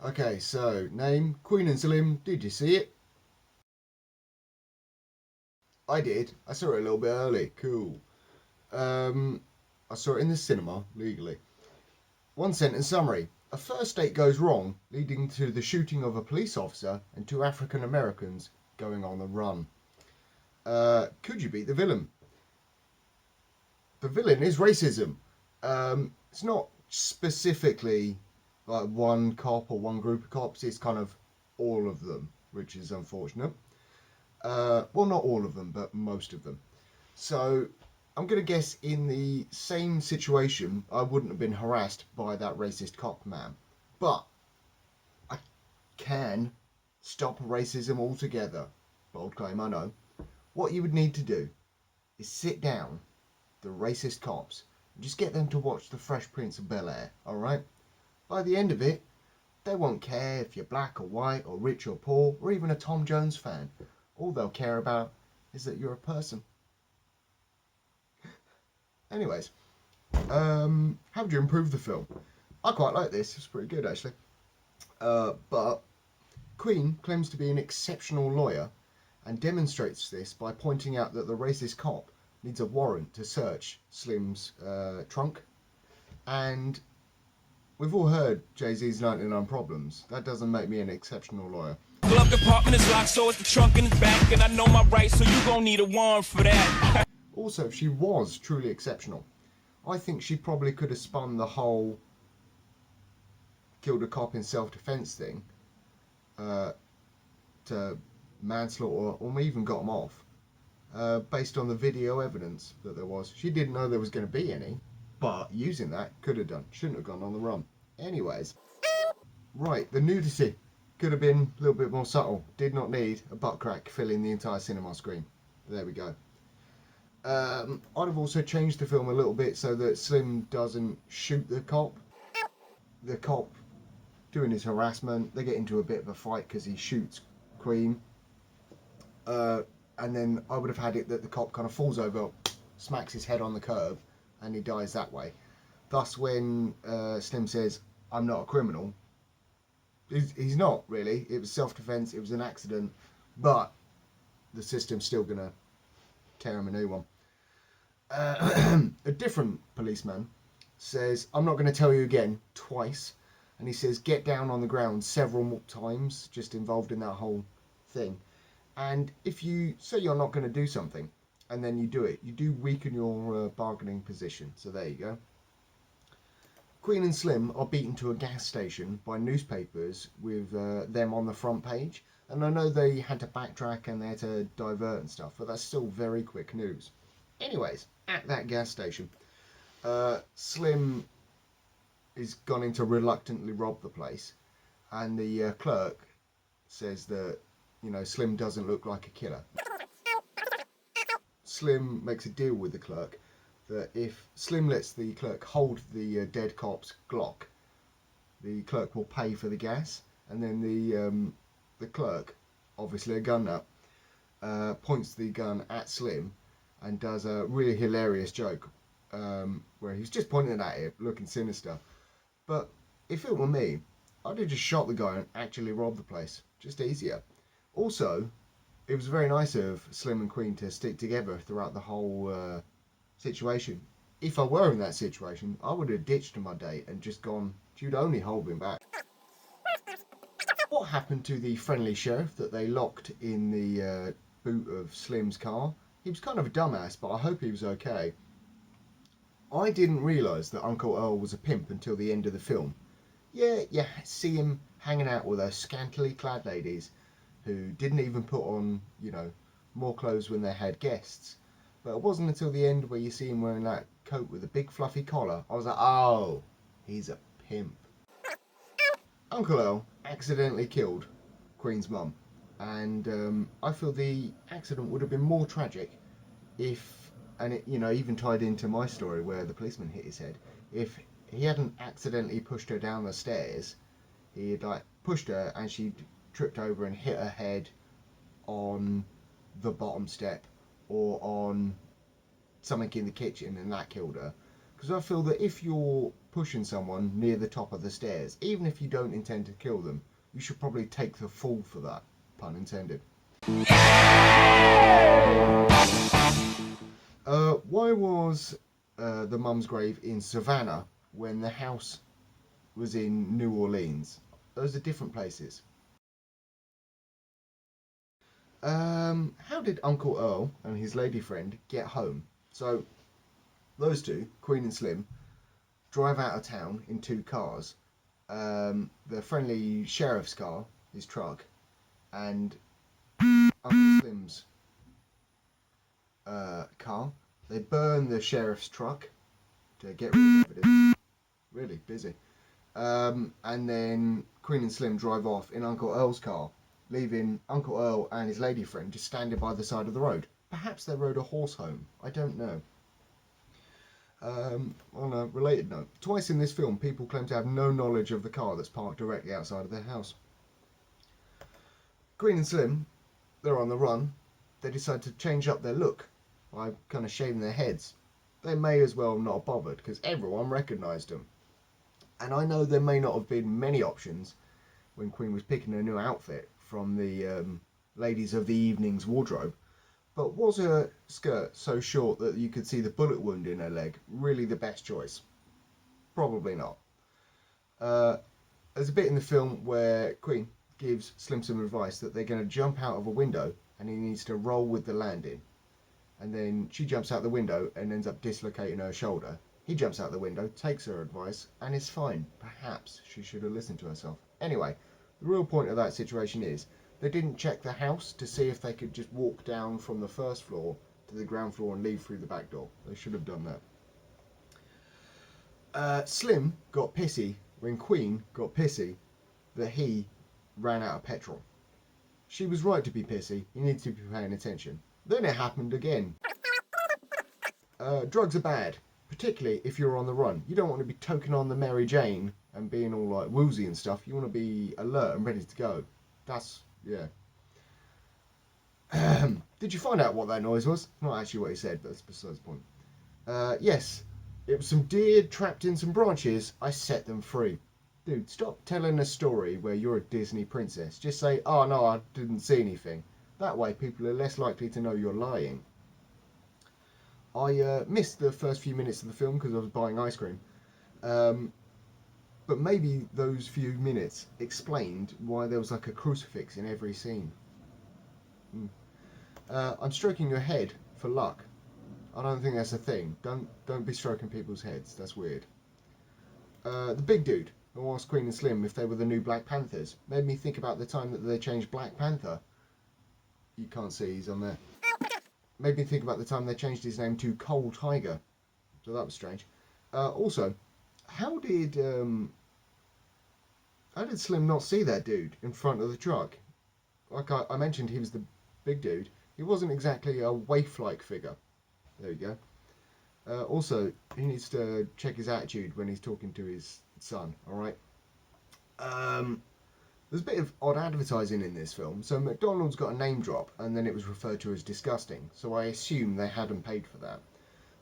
Okay, so name Queen and Slim. Did you see it? I did. I saw it a little bit early. Cool. Um, I saw it in the cinema legally. One sentence summary. A first date goes wrong, leading to the shooting of a police officer and two African Americans going on the run. Could you beat the villain? The villain is racism. It's not specifically like one cop or one group of cops. It's kind of all of them, which is unfortunate. Well, not all of them, but most of them. So I'm going to guess in the same situation, I wouldn't have been harassed by that racist cop man. But I can stop racism altogether. Bold claim, I know. What you would need to do is sit down the racist cops and just get them to watch The Fresh Prince of Bel-Air, alright? By the end of it, they won't care if you're black or white or rich or poor or even a Tom Jones fan. All they'll care about is that you're a person. Anyways, how would you improve the film? I quite like this. It's pretty good, actually. But Queen claims to be an exceptional lawyer and demonstrates this by pointing out that the racist cop needs a warrant to search Slim's trunk. And we've all heard Jay-Z's 99 Problems. That doesn't make me an exceptional lawyer. Glove compartment is locked, so it's the trunk in the back, and I know my rights, so you gon' need a warrant for that. Also, if she was truly exceptional, I think she probably could have spun the whole killed a cop in self-defense thing to manslaughter, or even got him off, based on the video evidence that there was. She didn't know there was going to be any, but using that, could have done. Shouldn't have gone on the run. Anyways, right, the nudity could have been a little bit more subtle. Did not need a butt crack filling the entire cinema screen. There we go. I'd have also changed the film a little bit so that Slim doesn't shoot the cop. The cop doing his harassment, they get into a bit of a fight because he shoots Queen. And then I would have had it that the cop kind of falls over, smacks his head on the curb, and he dies that way. Thus, when Slim says, "I'm not a criminal," he's not really. It was self-defense, it was an accident, but the system's still going to tear him a new one. A different policeman says, "I'm not going to tell you again," twice. And he says, "Get down on the ground," several more times, just involved in that whole thing. And if you say you're not going to do something, and then you do it, you do weaken your bargaining position. So there you go. Queen and Slim are beaten to a gas station by newspapers with them on the front page. And I know they had to backtrack and they had to divert and stuff, but that's still very quick news. Anyways, at that gas station, Slim is gone in to reluctantly rob the place, and the clerk says that, you know, Slim doesn't look like a killer. Slim makes a deal with the clerk that if Slim lets the clerk hold the dead cop's Glock, the clerk will pay for the gas, and then the clerk, obviously a gun nut, points the gun at Slim and does a really hilarious joke where he's just pointing at it, looking sinister. But if it were me, I'd have just shot the guy and actually robbed the place. Just easier. Also, it was very nice of Slim and Queen to stick together throughout the whole situation. If I were in that situation, I would have ditched my date and just gone, "You'd only hold me back." What happened to the friendly sheriff that they locked in the boot of Slim's car? He was kind of a dumbass, but I hope he was okay. I didn't realise that Uncle Earl was a pimp until the end of the film. Yeah, you see him hanging out with those scantily clad ladies who didn't even put on, you know, more clothes when they had guests. But it wasn't until the end where you see him wearing that coat with a big fluffy collar, I was like, oh, he's a pimp. Uncle Earl accidentally killed Queen's mum, and I feel the accident would have been more tragic if, and it, you know, even tied into my story where the policeman hit his head, if he hadn't accidentally pushed her down the stairs. He had like pushed her and she tripped over and hit her head on the bottom step or on something in the kitchen, and that killed her. Because Because I feel that if you're pushing someone near the top of the stairs, even if you don't intend to kill them, you should probably take the fall for that, pun intended. Why was the mum's grave in Savannah when the house was in New Orleans? Those are different places. How did Uncle Earl and his lady friend get home? So, those two, Queen and Slim, drive out of town in 2 cars. The friendly sheriff's car, his truck, and Uncle Slim's car. They burn the sheriff's truck to get rid of evidence. Really busy. And then Queen and Slim drive off in Uncle Earl's car, leaving Uncle Earl and his lady friend just standing by the side of the road. Perhaps they rode a horse home. I don't know. On a related note, twice in this film, people claim to have no knowledge of the car that's parked directly outside of their house. Queen and Slim, they're on the run. They decide to change up their look by kind of shaving their heads. They may as well not have bothered because everyone recognised them. And I know there may not have been many options when Queen was picking a new outfit from the ladies of the evening's wardrobe, but was her skirt so short that you could see the bullet wound in her leg really the best choice? Probably not. There's a bit in the film where Queen gives Slim some advice that they're going to jump out of a window and he needs to roll with the landing. And then she jumps out the window and ends up dislocating her shoulder. He jumps out the window, takes her advice, and is fine. Perhaps she should have listened to herself. Anyway, the real point of that situation is they didn't check the house to see if they could just walk down from the first floor to the ground floor and leave through the back door. They should have done that. Slim got pissy when Queen got pissy that he ran out of petrol. She was right to be pissy. You need to be paying attention. Then it happened again. Drugs are bad, particularly if you're on the run. You don't want to be toking on the Mary Jane and being all like woozy and stuff. You want to be alert and ready to go. That's, yeah. Did you find out what that noise was? Not actually what he said, but that's besides the point. Yes, it was some deer trapped in some branches. I set them free. Dude, stop telling a story where you're a Disney princess. Just say, oh no, I didn't see anything. That way people are less likely to know you're lying. I missed the first few minutes of the film because I was buying ice cream. But maybe those few minutes explained why there was like a crucifix in every scene. I'm stroking your head for luck. I don't think that's a thing. Don't be stroking people's heads. That's weird. The big dude who asked Queen and Slim if they were the new Black Panthers made me think about the time that they changed Black Panther. You can't see, he's on there. Made me think about the time they changed his name to Coal Tiger. So that was strange. Also, how did Slim not see that dude in front of the truck? Like I mentioned, he was the big dude. He wasn't exactly a waif-like figure. There you go. Also, he needs to check his attitude when he's talking to his son, alright? There's a bit of odd advertising in this film. So McDonald's got a name drop and then it was referred to as disgusting. So I assume they hadn't paid for that.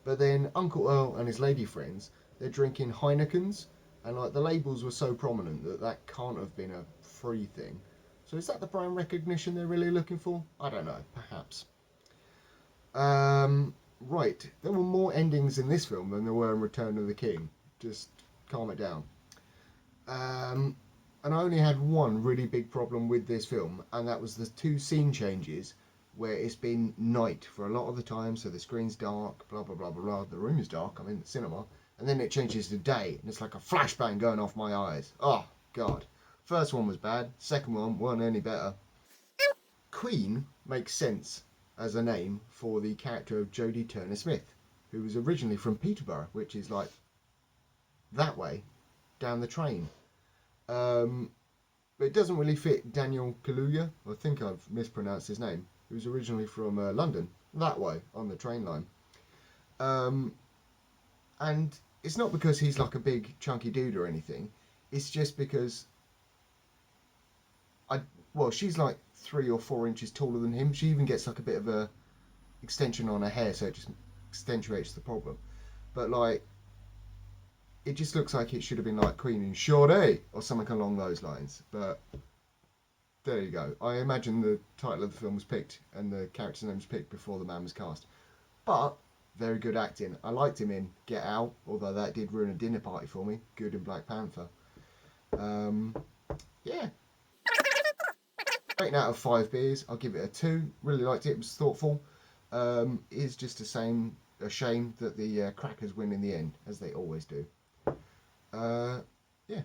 But then Uncle Earl and his lady friends, they're drinking Heinekens. And like the labels were so prominent that can't have been a free thing. So is that the brand recognition they're really looking for? I don't know. Perhaps. Right. There were more endings in this film than there were in Return of the King. Just calm it down. And I only had one really big problem with this film, and that was the 2 scene changes where it's been night for a lot of the time, so the screen's dark, blah, blah, blah, blah, blah. The room is dark, I'm in the cinema, and then it changes to day, and it's like a flashbang going off my eyes. Oh, God. First one was bad, second one weren't any better. Queen makes sense as a name for the character of Jodie Turner-Smith, who was originally from Peterborough, which is like that way, down the train. But it doesn't really fit Daniel Kaluuya, I think I've mispronounced his name, who's originally from London, that way, on the train line. And it's not because he's like a big chunky dude or anything, it's just because she's like 3 or 4 inches taller than him. She even gets like a bit of a extension on her hair, so it just accentuates the problem. But like, it just looks like it should have been like Queen and Shorty or something along those lines. But there you go. I imagine the title of the film was picked and the character's name was picked before the man was cast. But very good acting. I liked him in Get Out, although that did ruin a dinner party for me. Good in Black Panther. Yeah. Rating out of 5 beers, I'll give it a 2. Really liked it. It was thoughtful. It is just a shame that the crackers win in the end, as they always do. Yeah.